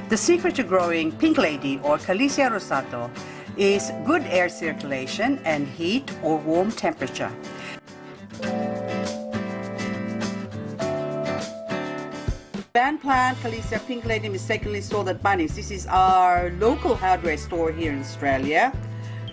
The secret to growing Pink Lady or Callisia Rosato is good air circulation and heat or warm temperature. Band plant Callisia Pink Lady mistakenly sold at Bunnings. This is our local hardware store here in Australia.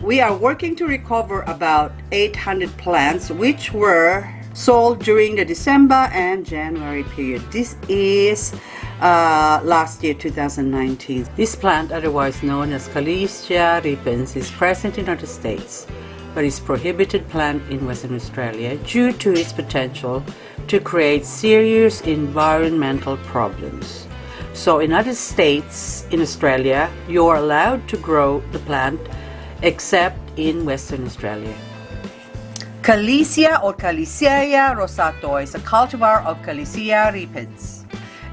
We are working to recover about 800 plants which were sold during the December and January period. This is last year, 2019. This plant, otherwise known as Callisia repens, is present in other states, but is prohibited plant in Western Australia due to its potential to create serious environmental problems. So in other states in Australia, you're allowed to grow the plant except in Western Australia. Callisia or Callisia Rosato is a cultivar of Callisia repens,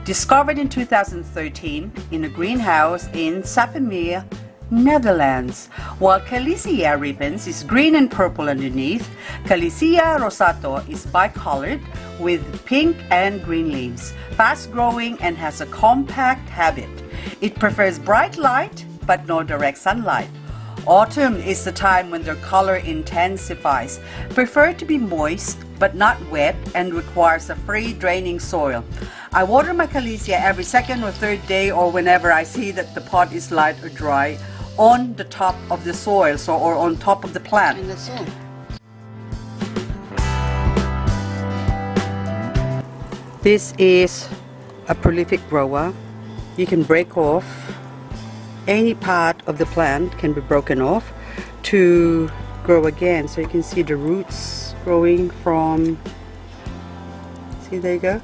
discovered in 2013 in a greenhouse in Sappemeer, Netherlands. While Callisia repens is green and purple underneath, Callisia Rosato is bicolored with pink and green leaves, fast growing and has a compact habit. It prefers bright light but no direct sunlight. Autumn is the time when their color intensifies. Prefer to be moist but not wet and requires a free draining soil. I water my Callisia every second or third day or whenever I see that the pot is light or dry on the top of the soil, or on top of the plant. In the soil. This is a prolific grower. You can break off any part of the plant, can be broken off to grow again. So you can see the roots growing from, see, there you go.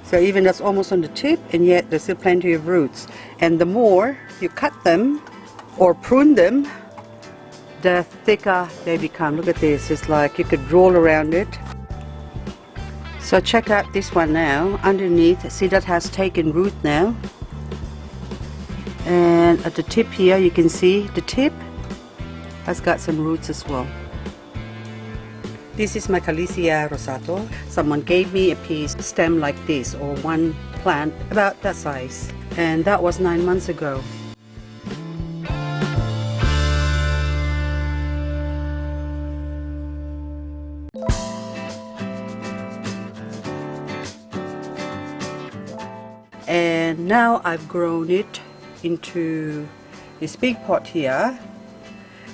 So even that's almost on the tip, and yet there's still plenty of roots. And the more you cut them or prune them, the thicker they become. Look at this, it's like you could roll around it. So check out this one now, underneath, see that has taken root now. And at the tip here you can see the tip has got some roots as well. This is my Callisia Rosato. Someone gave me a piece stem like this, or one plant about that size, and that was 9 months ago. And now I've grown it into this big pot here,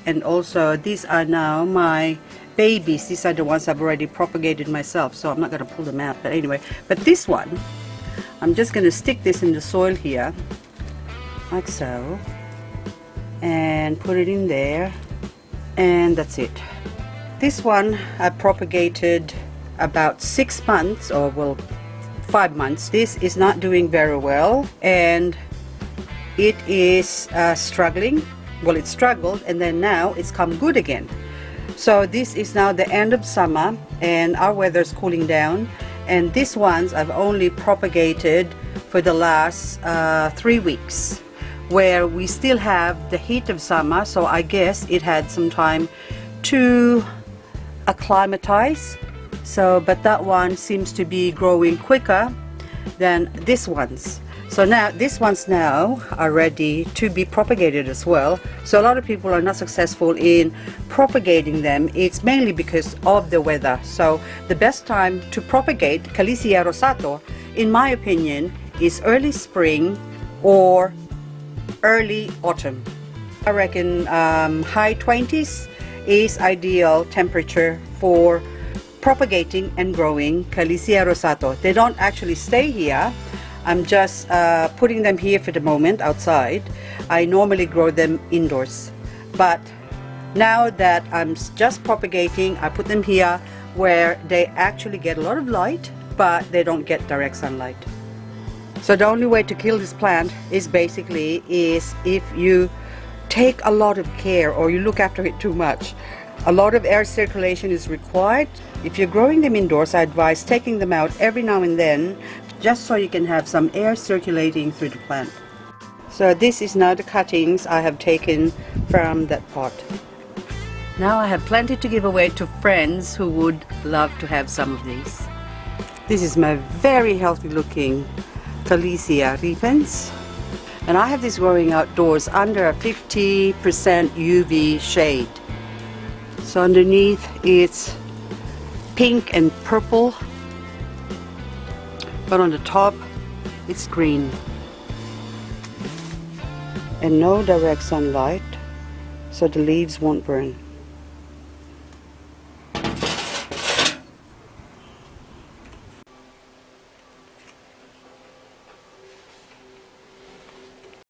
and also these are now my babies. These are the ones I've already propagated myself, so I'm not going to pull them out, but anyway. But this one, I'm just going to stick this in the soil here like so and put it in there, and that's it. This one I propagated about 6 months, or well, 5 months. This is not doing very well, and it is struggling. Well, it struggled, and then now it's come good again. So this is now the end of summer and our weather's cooling down, and these ones I've only propagated for the last 3 weeks, where we still have the heat of summer, so I guess it had some time to acclimatize. So, but that one seems to be growing quicker than these ones. So now these ones now are ready to be propagated as well. So a lot of people are not successful in propagating them. It's mainly because of the weather. So the best time to propagate Callisia Rosato, in my opinion, is early spring or early autumn. I reckon high 20s is ideal temperature for propagating and growing Callisia Rosato. They don't actually stay here. I'm just putting them here for the moment outside. I normally grow them indoors, but now that I'm just propagating, I put them here where they actually get a lot of light, but they don't get direct sunlight. So the only way to kill this plant is basically if you take a lot of care or you look after it too much. A lot of air circulation is required. If you're growing them indoors, I advise taking them out every now and then, just so you can have some air circulating through the plant. So this is now the cuttings I have taken from that pot. Now I have plenty to give away to friends who would love to have some of these. This is my very healthy looking Callisia repens. And I have this growing outdoors under a 50% UV shade. So underneath it's pink and purple, but on the top it's green. And no direct sunlight, so the leaves won't burn.